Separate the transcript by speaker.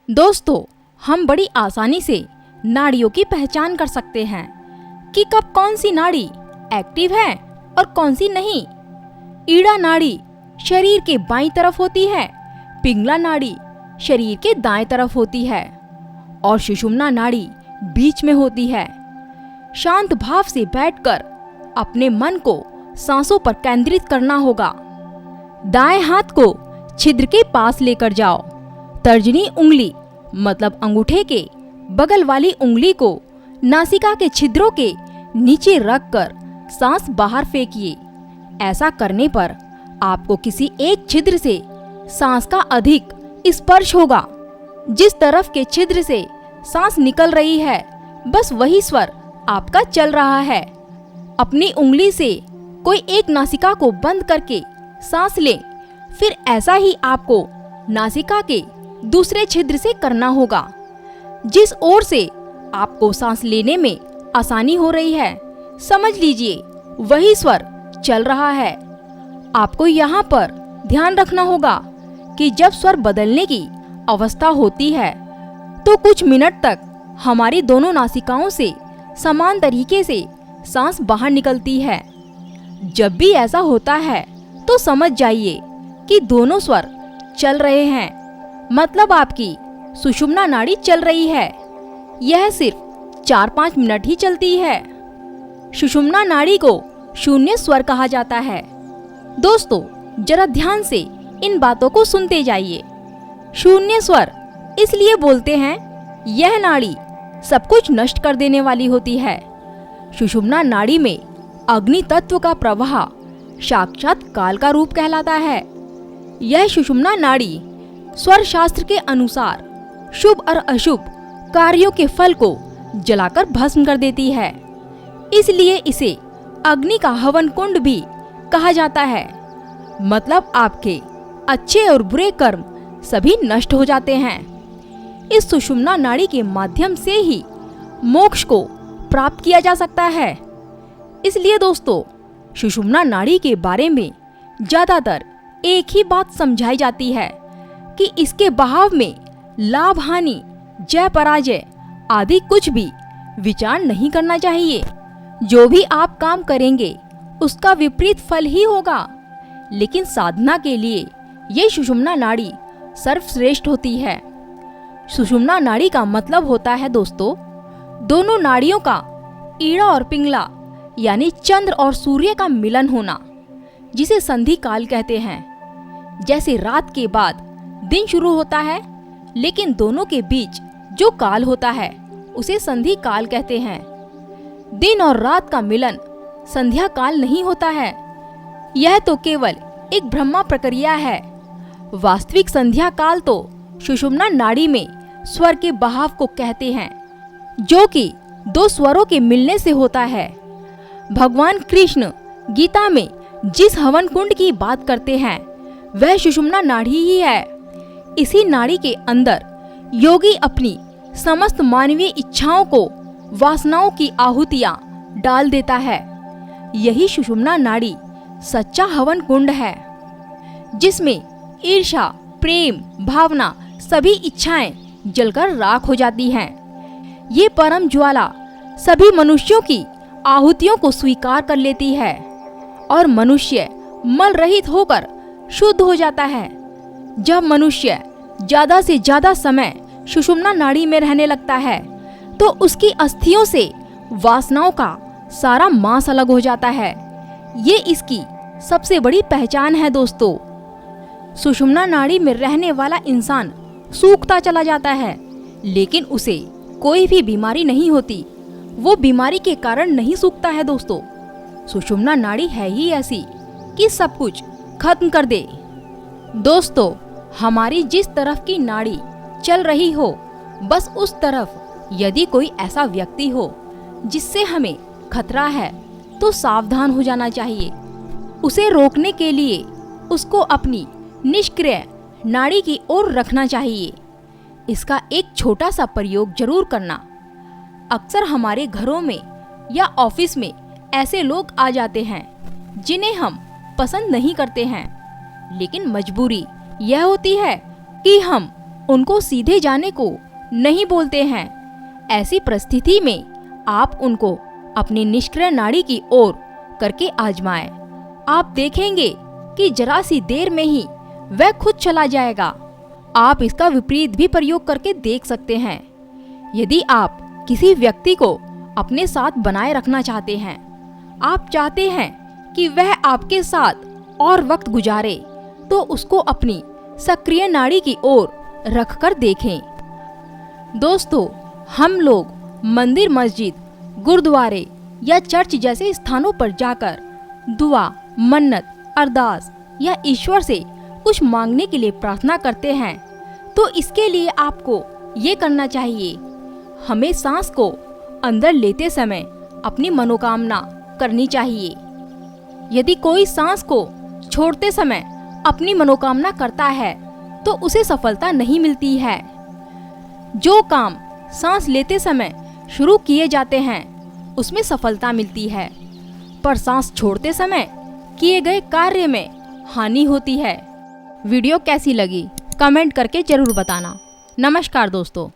Speaker 1: दोस्तों, हम बड़ी आसानी से नाड़ियों की पहचान कर सकते हैं कि कब कौन सी नाड़ी एक्टिव है और कौन सी नहीं। ईड़ा नाड़ी शरीर के बाईं तरफ होती है, पिंगला नाड़ी शरीर के दाएं तरफ होती है और सुषुम्ना नाड़ी बीच में होती है। शांत भाव से बैठकर अपने मन को सांसों पर केंद्रित करना होगा। दाएं हाथ को छिद्र के पास लेकर जाओ। तर्जनी उंगली मतलब अंगूठे के बगल वाली उंगली को नासिका के छिद्रों के नीचे रखकर सांस बाहर फेंकिए। ऐसा करने पर आपको किसी एक छिद्र से सांस का अधिक स्पर्श होगा। जिस तरफ के छिद्र से सांस निकल रही है, बस वही स्वर आपका चल रहा है। अपनी उंगली से कोई एक नासिका को बंद करके सांस लें, फिर ऐसा ही आपको नासिका के दूसरे छिद्र से करना होगा। जिस ओर से आपको सांस लेने में आसानी हो रही है, समझ लीजिए वही स्वर चल रहा है। आपको यहाँ पर ध्यान रखना होगा कि जब स्वर बदलने की अवस्था होती है तो कुछ मिनट तक हमारी दोनों नासिकाओं से समान तरीके से सांस बाहर निकलती है। जब भी ऐसा होता है तो समझ जाइए कि दोनों स्वर चल रहे हैं, मतलब आपकी सुषुम्ना नाड़ी चल रही है। यह सिर्फ 4-5 मिनट ही चलती है। सुषुम्ना नाड़ी को शून्य स्वर कहा जाता है। दोस्तों, जरा ध्यान से इन बातों को सुनते जाइए। शून्य स्वर इसलिए बोलते हैं, यह नाड़ी सब कुछ नष्ट कर देने वाली होती है। सुषुम्ना नाड़ी में अग्नि तत्व का प्रवाह साक्षात काल का रूप कहलाता है। यह सुषुम्ना नाड़ी स्वर शास्त्र के अनुसार शुभ और अशुभ कार्यों के फल को जलाकर भस्म कर देती है। इसलिए इसे अग्नि का हवन कुंड भी कहा जाता है। मतलब आपके अच्छे और बुरे कर्म सभी नष्ट हो जाते हैं। इस सुषुम्ना नाड़ी के माध्यम से ही मोक्ष को प्राप्त किया जा सकता है। इसलिए दोस्तों, सुषुम्ना नाड़ी के बारे में ज्यादातर एक ही बात समझाई जाती है कि इसके बहाव में लाभ हानि, जय पराजय आदि कुछ भी विचार नहीं करना चाहिए। जो भी आप काम करेंगे उसका विपरीत फल ही होगा। लेकिन साधना के लिए ये सुषुम्ना नाड़ी सर्वश्रेष्ठ होती है। सुषुम्ना नाड़ी का मतलब होता है दोस्तों, दोनों नाड़ियों का ईड़ा और पिंगला यानी चंद्र और सूर्य का मिलन होना, जिसे संधि काल कहते हैं। जैसे रात के बाद दिन शुरू होता है, लेकिन दोनों के बीच जो काल होता है उसे संधि काल कहते हैं। दिन और रात का मिलन संध्या काल नहीं होता है। यह तो केवल एक ब्रह्मा प्रक्रिया है। वास्तविक संध्या काल तो सुषुम्ना नाड़ी में स्वर के बहाव को कहते हैं, जो कि दो स्वरों के मिलने से होता है। भगवान कृष्ण गीता में जिस हवन कुंड की बात करते हैं वह सुषुम्ना नाड़ी ही है। इसी नाड़ी के अंदर योगी अपनी समस्त मानवीय इच्छाओं को, वासनाओं की आहुतियां डाल देता है। यही सुषुम्ना नाड़ी सच्चा हवन कुंड है, जिसमें ईर्ष्या, प्रेम, भावना सभी इच्छाएं जलकर राख हो जाती हैं। ये परम ज्वाला सभी मनुष्यों की आहुतियों को स्वीकार कर लेती है और मनुष्य मल रहित होकर शुद्ध हो जाता है। जब मनुष्य ज्यादा से ज्यादा समय सुषुम्ना नाड़ी में रहने लगता है तो उसकी अस्थियों से वासनाओं का सारा मांस अलग हो जाता है। ये इसकी सबसे बड़ी पहचान है दोस्तों। सुषुम्ना नाड़ी में रहने वाला इंसान सूखता चला जाता है, लेकिन उसे कोई भी बीमारी नहीं होती। वो बीमारी के कारण नहीं सूखता है दोस्तों। सुषुम्ना नाड़ी है ही ऐसी कि सब कुछ खत्म कर दे। दोस्तों, हमारी जिस तरफ की नाड़ी चल रही हो, बस उस तरफ यदि कोई ऐसा व्यक्ति हो जिससे हमें खतरा है तो सावधान हो जाना चाहिए। उसे रोकने के लिए उसको अपनी निष्क्रिय नाड़ी की ओर रखना चाहिए। इसका एक छोटा सा प्रयोग जरूर करना। अक्सर हमारे घरों में या ऑफिस में ऐसे लोग आ जाते हैं जिन्हें हम पसंद नहीं करते हैं, लेकिन मजबूरी यह होती है कि हम उनको सीधे जाने को नहीं बोलते हैं। ऐसी परिस्थिति में आप उनको अपनी निष्क्रिय नाड़ी की ओर करके आजमाएं। आप देखेंगे कि जरा सी देर में ही वह खुद चला जाएगा। आप इसका विपरीत भी प्रयोग करके देख सकते हैं। यदि आप किसी व्यक्ति को अपने साथ बनाए रखना चाहते हैं, आप चाहते हैं कि वह आपके साथ और वक्त गुजारे, तो उसको अपनी सक्रिय नाड़ी की ओर रखकर देखें। दोस्तों, हम लोग मंदिर, मस्जिद, गुरुद्वारे या चर्च जैसे स्थानों पर जाकर दुआ, मन्नत, अरदास या ईश्वर से कुछ मांगने के लिए प्रार्थना करते हैं। तो इसके लिए आपको ये करना चाहिए, हमें सांस को अंदर लेते समय अपनी मनोकामना करनी चाहिए। यदि कोई सांस को छोड़ते समय अपनी मनोकामना करता है तो उसे सफलता नहीं मिलती है। जो काम सांस लेते समय शुरू किए जाते हैं उसमें सफलता मिलती है, पर सांस छोड़ते समय किए गए कार्य में हानि होती है। वीडियो कैसी लगी कमेंट करके जरूर बताना। नमस्कार दोस्तों।